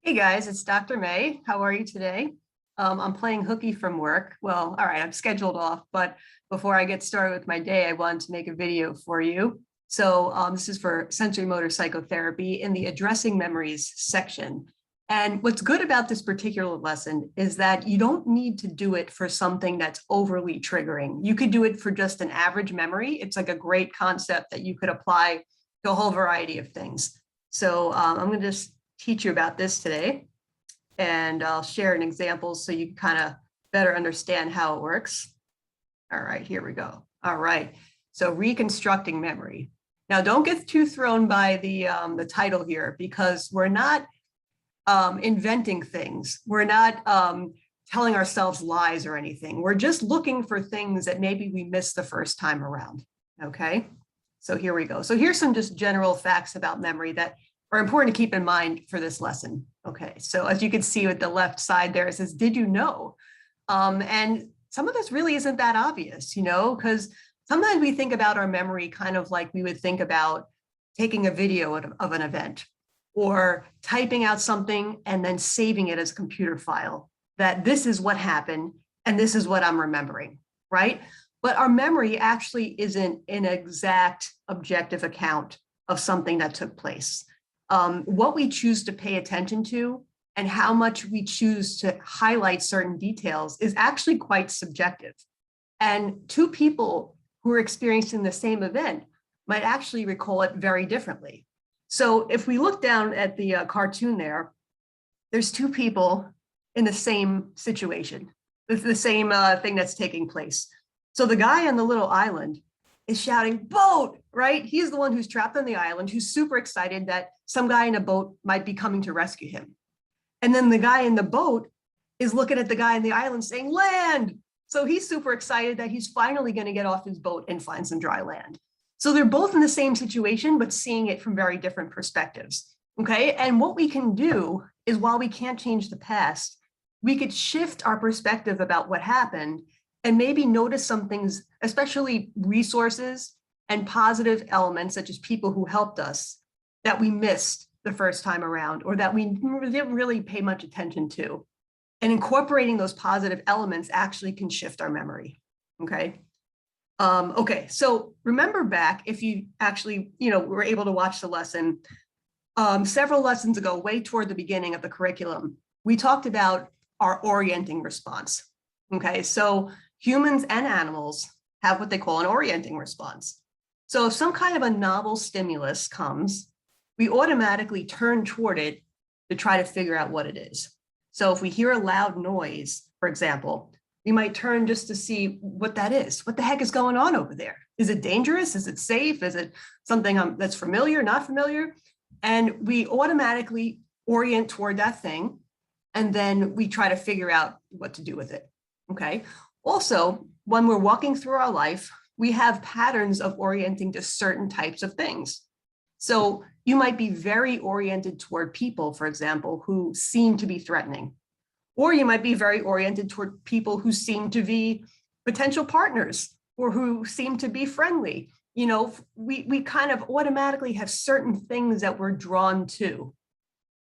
Hey guys, it's Dr. May. How are you today? I'm playing hooky from work. Well, all right, I'm scheduled off, but before I get started with my day, I wanted to make a video for you. So this is for sensory motor psychotherapy in the addressing memories section. And what's good about this particular lesson is that you don't need to do it for something that's overly triggering. You could do it for just an average memory. It's like a great concept that you could apply to a whole variety of things. So I'm going to just teach you about this today, and I'll share an example so you can kind of better understand how it works. All right, here we go. All right, so reconstructing memory. Now, don't get too thrown by the title here, because we're not inventing things. We're not telling ourselves lies or anything. We're just looking for things that maybe we missed the first time around, okay? So here we go. So here's some just general facts about memory that are important to keep in mind for this lesson. Okay, so as you can see with the left side there, it says, did you know? And some of this really isn't that obvious, because sometimes we think about our memory kind of like we would think about taking a video of an event or typing out something and then saving it as a computer file, that this is what happened and this is what I'm remembering, right? But our memory actually isn't an exact objective account of something that took place. What we choose to pay attention to and how much we choose to highlight certain details is actually quite subjective. And two people who are experiencing the same event might actually recall it very differently. So if we look down at the cartoon there's two people in the same situation, the same thing that's taking place. So the guy on the little island is shouting, boat, right? He's the one who's trapped on the island, who's super excited that some guy in a boat might be coming to rescue him. And then the guy in the boat is looking at the guy on the island saying, land. So he's super excited that he's finally going to get off his boat and find some dry land. So they're both in the same situation, but seeing it from very different perspectives, okay? And what we can do is, while we can't change the past, we could shift our perspective about what happened and maybe notice some things, especially resources and positive elements, such as people who helped us, that we missed the first time around, or that we didn't really pay much attention to. And incorporating those positive elements actually can shift our memory, okay? Okay, so remember back, if you actually, were able to watch the lesson, several lessons ago, way toward the beginning of the curriculum, we talked about our orienting response, okay? So humans and animals have what they call an orienting response. So if some kind of a novel stimulus comes, we automatically turn toward it to try to figure out what it is. So if we hear a loud noise, for example, we might turn just to see what that is. What the heck is going on over there? Is it dangerous? Is it safe? Is it something that's familiar, not familiar? And we automatically orient toward that thing, and then we try to figure out what to do with it, okay? Also, when we're walking through our life, we have patterns of orienting to certain types of things. So you might be very oriented toward people, for example, who seem to be threatening. Or you might be very oriented toward people who seem to be potential partners or who seem to be friendly. We kind of automatically have certain things that we're drawn to.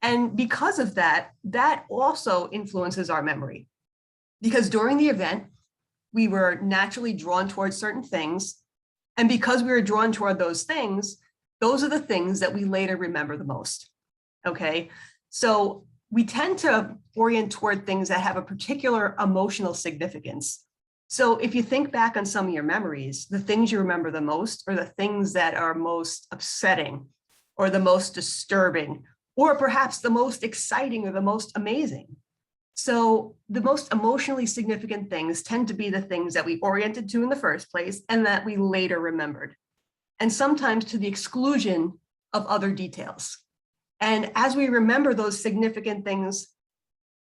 And because of that, that also influences our memory. Because during the event, we were naturally drawn towards certain things. And because we were drawn toward those things, those are the things that we later remember the most, okay? So we tend to orient toward things that have a particular emotional significance. So if you think back on some of your memories, the things you remember the most are the things that are most upsetting or the most disturbing, or perhaps the most exciting or the most amazing. So the most emotionally significant things tend to be the things that we oriented to in the first place and that we later remembered, and sometimes to the exclusion of other details. And as we remember those significant things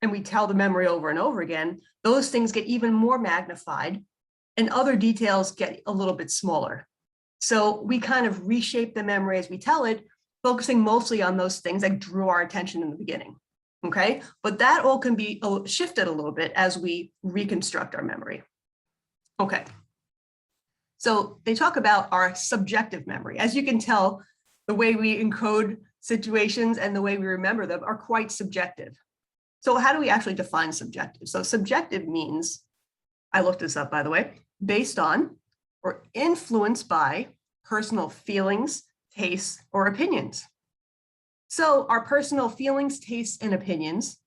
and we tell the memory over and over again, those things get even more magnified and other details get a little bit smaller. So we kind of reshape the memory as we tell it, focusing mostly on those things that drew our attention in the beginning, okay? But that all can be shifted a little bit as we reconstruct our memory. Okay. So they talk about our subjective memory. As you can tell, the way we encode situations and the way we remember them are quite subjective. So how do we actually define subjective? So subjective means, I looked this up, by the way, based on or influenced by personal feelings, tastes, or opinions. So our personal feelings, tastes, and opinions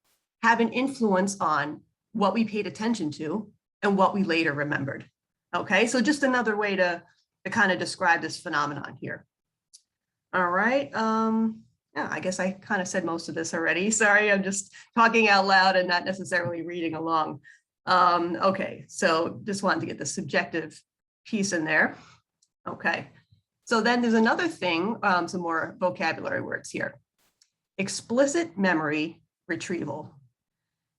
have an influence on what we paid attention to and what we later remembered. Okay, so just another way to kind of describe this phenomenon here. All right, yeah, I guess I kind of said most of this already. Sorry, I'm just talking out loud and not necessarily reading along. Okay, so just wanted to get the subjective piece in there. Okay, so then there's another thing, some more vocabulary words here. Explicit memory retrieval.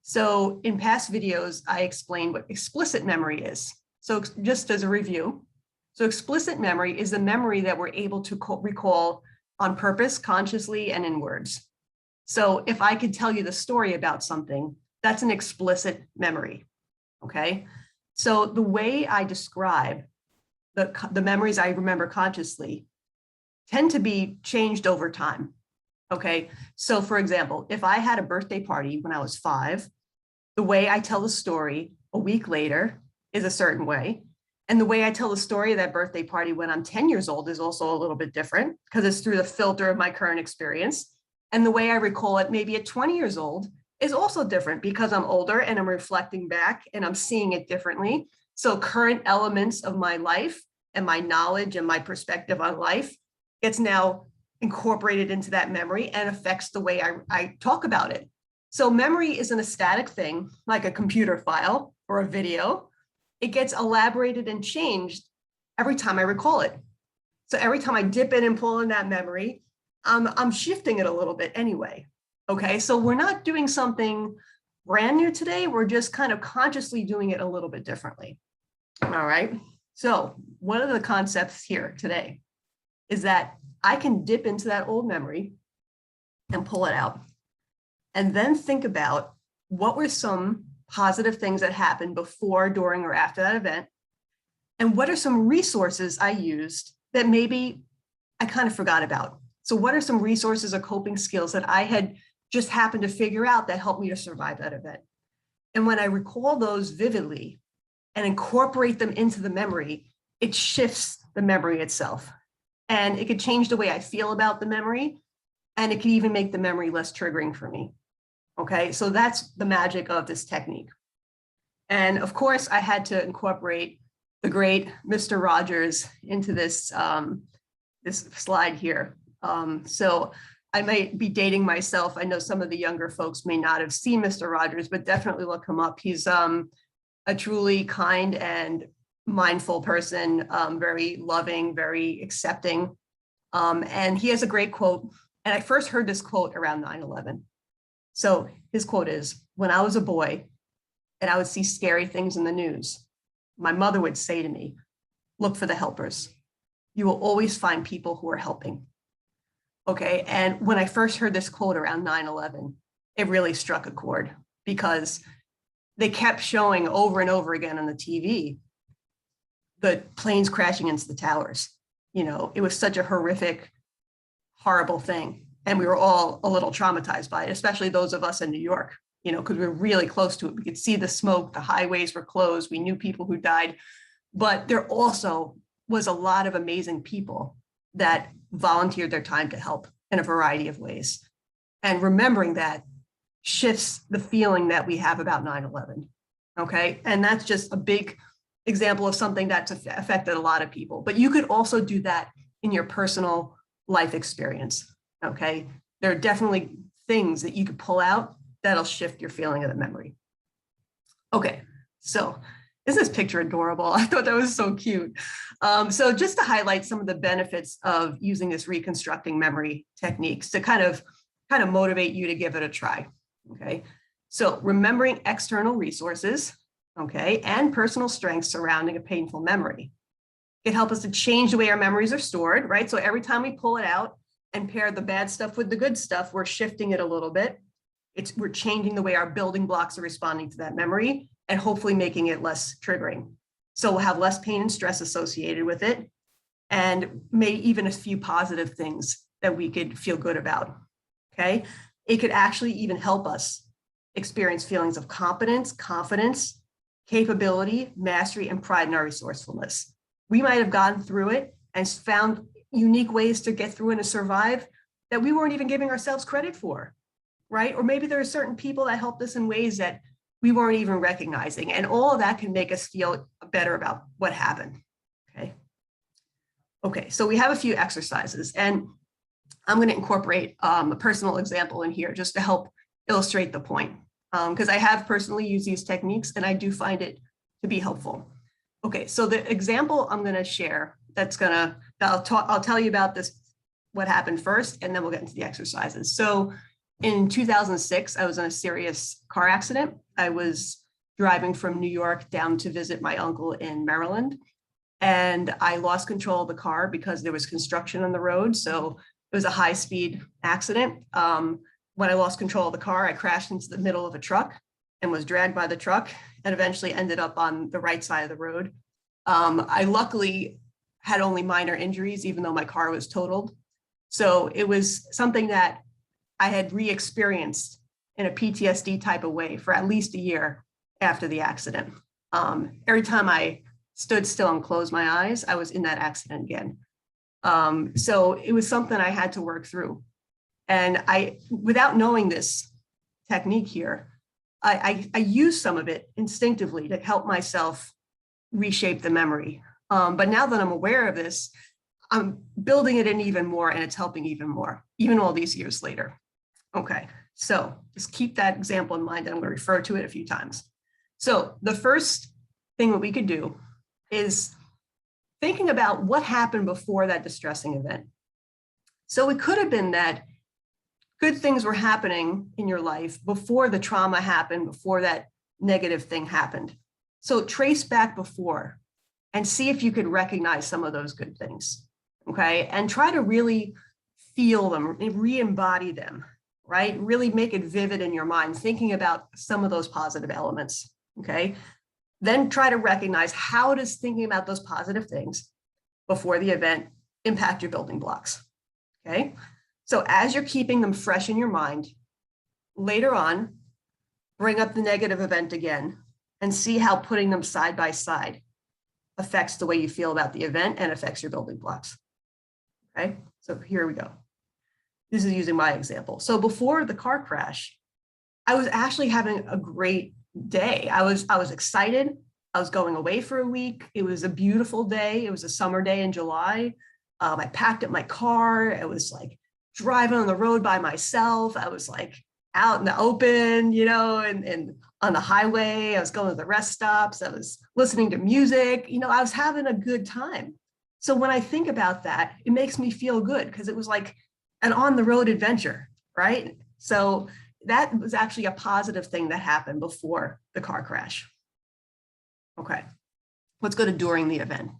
So in past videos, I explained what explicit memory is. So just as a review, so explicit memory is the memory that we're able to recall on purpose, consciously, and in words. So if I could tell you the story about something, that's an explicit memory, okay? So the way I describe the memories I remember consciously tend to be changed over time, okay? So for example, if I had a birthday party when I was 5, the way I tell the story a week later is a certain way. And the way I tell the story of that birthday party when I'm 10 years old is also a little bit different because it's through the filter of my current experience. And the way I recall it maybe at 20 years old is also different because I'm older and I'm reflecting back and I'm seeing it differently. So current elements of my life and my knowledge and my perspective on life gets now incorporated into that memory and affects the way I talk about it. So memory isn't a static thing like a computer file or a video. It gets elaborated and changed every time I recall it. So every time I dip in and pull in that memory, I'm shifting it a little bit anyway. Okay, so we're not doing something brand new today. We're just kind of consciously doing it a little bit differently. All right, so one of the concepts here today is that I can dip into that old memory and pull it out. And then think about what were some positive things that happened before, during, or after that event? And what are some resources I used that maybe I kind of forgot about? So what are some resources or coping skills that I had just happened to figure out that helped me to survive that event? And when I recall those vividly and incorporate them into the memory, it shifts the memory itself. And it could change the way I feel about the memory, and it could even make the memory less triggering for me. Okay, so that's the magic of this technique. And of course, I had to incorporate the great Mr. Rogers into this, this slide here. So I might be dating myself. I know some of the younger folks may not have seen Mr. Rogers, but definitely look him up. He's a truly kind and mindful person, very loving, very accepting. And he has a great quote. And I first heard this quote around 9/11. So his quote is, "When I was a boy and I would see scary things in the news, my mother would say to me, 'Look for the helpers. You will always find people who are helping.'" Okay, and when I first heard this quote around 9/11, it really struck a chord because they kept showing over and over again on the TV the planes crashing into the towers. You know, it was such a horrific, horrible thing. And we were all a little traumatized by it, especially those of us in New York, you know, because we were really close to it. We could see the smoke, the highways were closed. We knew people who died, but there also was a lot of amazing people that volunteered their time to help in a variety of ways. And remembering that shifts the feeling that we have about 9/11. Okay, and that's just a big example of something that's affected a lot of people. But you could also do that in your personal life experience. Okay, there are definitely things that you could pull out that'll shift your feeling of the memory. Okay, so isn't this picture adorable? I thought that was so cute. So just to highlight some of the benefits of using this reconstructing memory techniques to kind of motivate you to give it a try. Okay, so remembering external resources, okay, and personal strengths surrounding a painful memory can help us to change the way our memories are stored, right? So every time we pull it out and pair the bad stuff with the good stuff, we're shifting it a little bit. We're changing the way our building blocks are responding to that memory and hopefully making it less triggering. So we'll have less pain and stress associated with it, and maybe even a few positive things that we could feel good about, okay? It could actually even help us experience feelings of competence, confidence, capability, mastery, and pride in our resourcefulness. We might have gotten through it and found unique ways to get through and to survive that we weren't even giving ourselves credit for, right? Or maybe there are certain people that helped us in ways that we weren't even recognizing. And all of that can make us feel better about what happened, okay? Okay, so we have a few exercises, and I'm going to incorporate a personal example in here just to help illustrate the point, because I have personally used these techniques and I do find it to be helpful. Okay, so the example I'm going to share I'll tell you about this, what happened first, and then we'll get into the exercises. So in 2006, I was in a serious car accident. I was driving from New York down to visit my uncle in Maryland, and I lost control of the car because there was construction on the road. So it was a high-speed accident. When I lost control of the car, I crashed into the middle of a truck and was dragged by the truck and eventually ended up on the right side of the road. I luckily had only minor injuries, even though my car was totaled. So it was something that I had re-experienced in a PTSD type of way for at least a year after the accident. Every time I stood still and closed my eyes, I was in that accident again. So it was something I had to work through. And without knowing this technique here, I used some of it instinctively to help myself reshape the memory. But now that I'm aware of this, I'm building it in even more, and it's helping even more, even all these years later. Okay, so just keep that example in mind, and I'm going to refer to it a few times. So the first thing that we could do is thinking about what happened before that distressing event. So it could have been that good things were happening in your life before the trauma happened, before that negative thing happened. So trace back before and see if you could recognize some of those good things, okay? And try to really feel them, re-embody them, right? Really make it vivid in your mind, thinking about some of those positive elements, okay? Then try to recognize, how does thinking about those positive things before the event impact your building blocks, okay? So as you're keeping them fresh in your mind, later on, bring up the negative event again and see how putting them side by side affects the way you feel about the event and affects your building blocks, okay? So here we go. This is using my example. So before the car crash, I was actually having a great day. I was excited. I was going away for a week. It was a beautiful day. It was a summer day in July. I packed up my car. I was like driving on the road by myself. I was like out in the open, you know, and on the highway. I was going to the rest stops. I was listening to music. You know, I was having a good time. So when I think about that, it makes me feel good because it was like an on-the-road adventure, right? So that was actually a positive thing that happened before the car crash. Okay, let's go to during the event.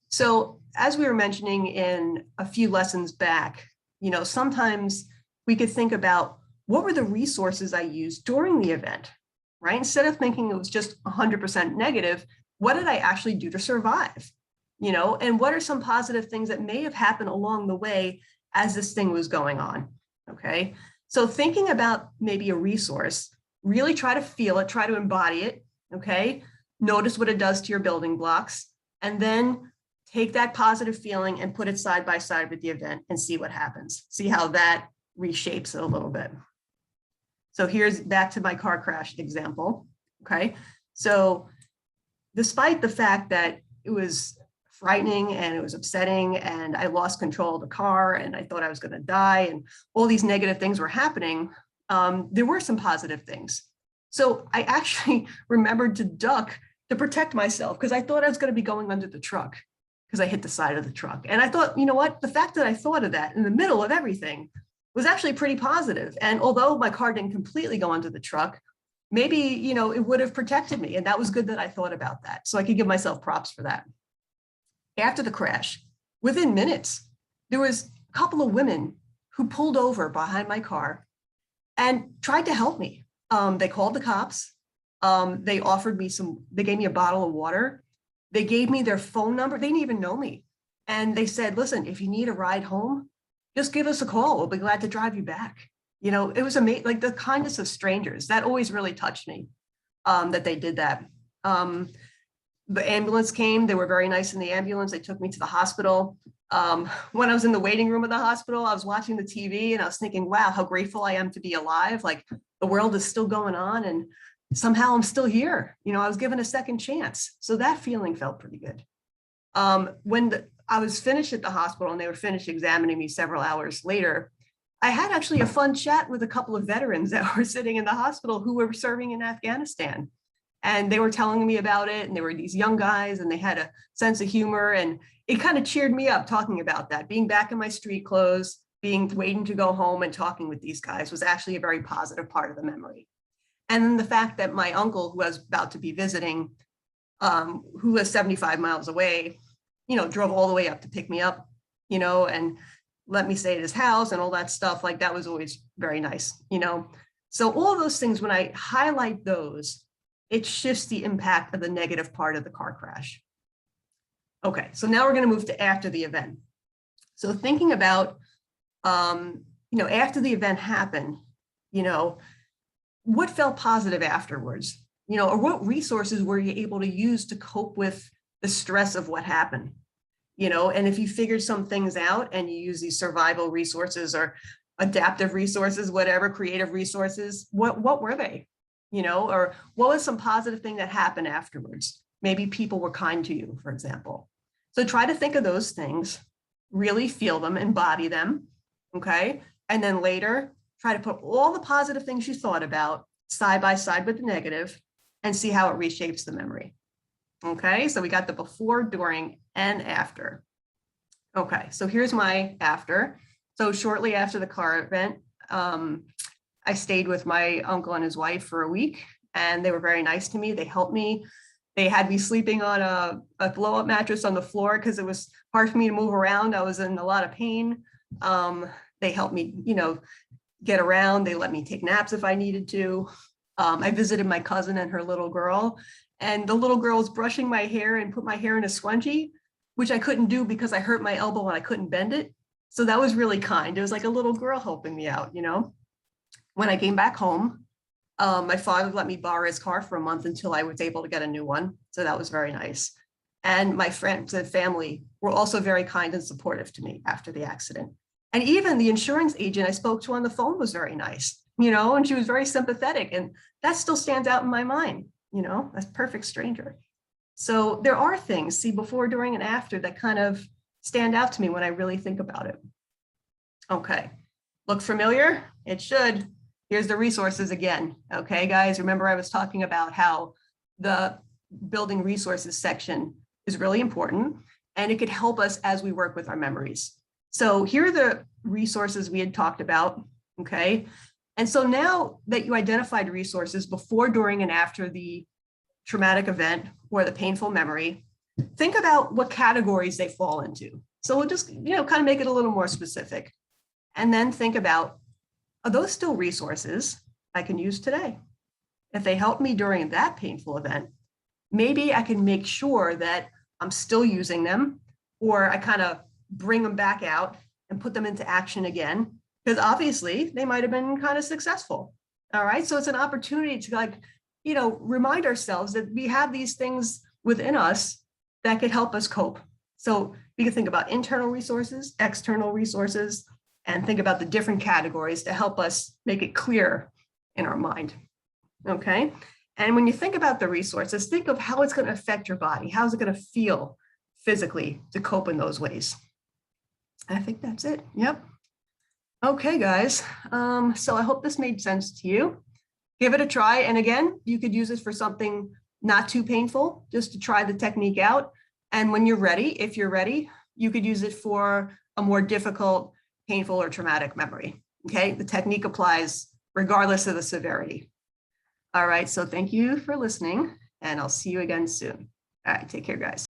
So as we were mentioning in a few lessons back, you know, sometimes we could think about what were the resources I used during the event, right? Instead of thinking it was just 100% negative, what did I actually do to survive? You know, and what are some positive things that may have happened along the way as this thing was going on, okay? So thinking about maybe a resource, really try to feel it, try to embody it, okay? Notice what it does to your building blocks, and then take that positive feeling and put it side by side with the event and see what happens. See how that reshapes it a little bit. So here's back to my car crash example, okay? So despite the fact that it was frightening and it was upsetting and I lost control of the car and I thought I was going to die and all these negative things were happening, there were some positive things. So I actually remembered to duck to protect myself because I thought I was going to be going under the truck because I hit the side of the truck. And I thought, you know what, the fact that I thought of that in the middle of everything was actually pretty positive. And although my car didn't completely go under the truck, maybe, you know, it would have protected me. And that was good that I thought about that. So I could give myself props for that. After the crash, within minutes, there was a couple of women who pulled over behind my car and tried to help me. They called the cops. They offered me they gave me a bottle of water. They gave me their phone number. They didn't even know me. And they said, listen, if you need a ride home, just give us a call. We'll be glad to drive you back. You know, it was amazing, like the kindness of strangers. That always really touched me, that they did that. The ambulance came. They were very nice in the ambulance. They took me to the hospital. When I was in the waiting room of the hospital, I was watching the TV and I was thinking, wow, how grateful I am to be alive. Like the world is still going on and somehow I'm still here. You know, I was given a second chance. So that feeling felt pretty good. When I was finished at the hospital and they were finished examining me several hours later, I had actually a fun chat with a couple of veterans that were sitting in the hospital who were serving in Afghanistan. And they were telling me about it. And they were these young guys and they had a sense of humor. And it kind of cheered me up talking about that. Being back in my street clothes, waiting to go home and talking with these guys was actually a very positive part of the memory. And then the fact that my uncle, who I was about to be visiting, who was 75 miles away, you know, drove all the way up to pick me up, you know, and let me stay at his house and all that stuff. Like that was always very nice, you know. So all those things, when I highlight those, it shifts the impact of the negative part of the car crash. Okay, so now we're going to move to after the event. So thinking about, you know, after the event happened, you know, what felt positive afterwards, you know, or what resources were you able to use to cope with the stress of what happened, you know, and if you figured some things out and you use these survival resources or adaptive resources, whatever, creative resources, what were they, you know, or what was some positive thing that happened afterwards? Maybe people were kind to you, for example. So try to think of those things, really feel them, embody them, okay? And then later, try to put all the positive things you thought about side by side with the negative and see how it reshapes the memory. Okay, so we got the before, during, and after. Okay, so here's my after. So shortly after the car event, I stayed with my uncle and his wife for a week, and they were very nice to me. They helped me. They had me sleeping on a blow-up mattress on the floor because it was hard for me to move around. I was in a lot of pain. They helped me, you know, get around. They let me take naps if I needed to. I visited my cousin and her little girl, and the little girl was brushing my hair and put my hair in a scrunchie, which I couldn't do because I hurt my elbow and I couldn't bend it. So that was really kind. It was like a little girl helping me out, you know. When I came back home, my father let me borrow his car for a month until I was able to get a new one. So that was very nice. And my friends and family were also very kind and supportive to me after the accident. And even the insurance agent I spoke to on the phone was very nice, you know, and she was very sympathetic. And that still stands out in my mind, you know, a perfect stranger. So there are things, see, before, during, and after that kind of stand out to me when I really think about it. Okay, look familiar? It should. Here's the resources again. Okay, guys, remember I was talking about how the building resources section is really important and it could help us as we work with our memories. So here are the resources we had talked about, okay? And so now that you identified resources before, during, and after the traumatic event or the painful memory, think about what categories they fall into. So we'll just, you know, kind of make it a little more specific. And then think about, are those still resources I can use today? If they help me during that painful event, maybe I can make sure that I'm still using them, or I kind of bring them back out and put them into action again, because obviously they might have been kind of successful. All right, so it's an opportunity to, like, you know, remind ourselves that we have these things within us that could help us cope. So we can think about internal resources, external resources, and think about the different categories to help us make it clear in our mind, okay? And when you think about the resources, think of how it's going to affect your body. How's it going to feel physically to cope in those ways? I think that's it. Yep. Okay, guys. So I hope this made sense to you. Give it a try. And again, you could use it for something not too painful, just to try the technique out. And when you're ready, if you're ready, you could use it for a more difficult, painful, or traumatic memory. Okay, the technique applies regardless of the severity. All right, so thank you for listening, and I'll see you again soon. All right, take care, guys.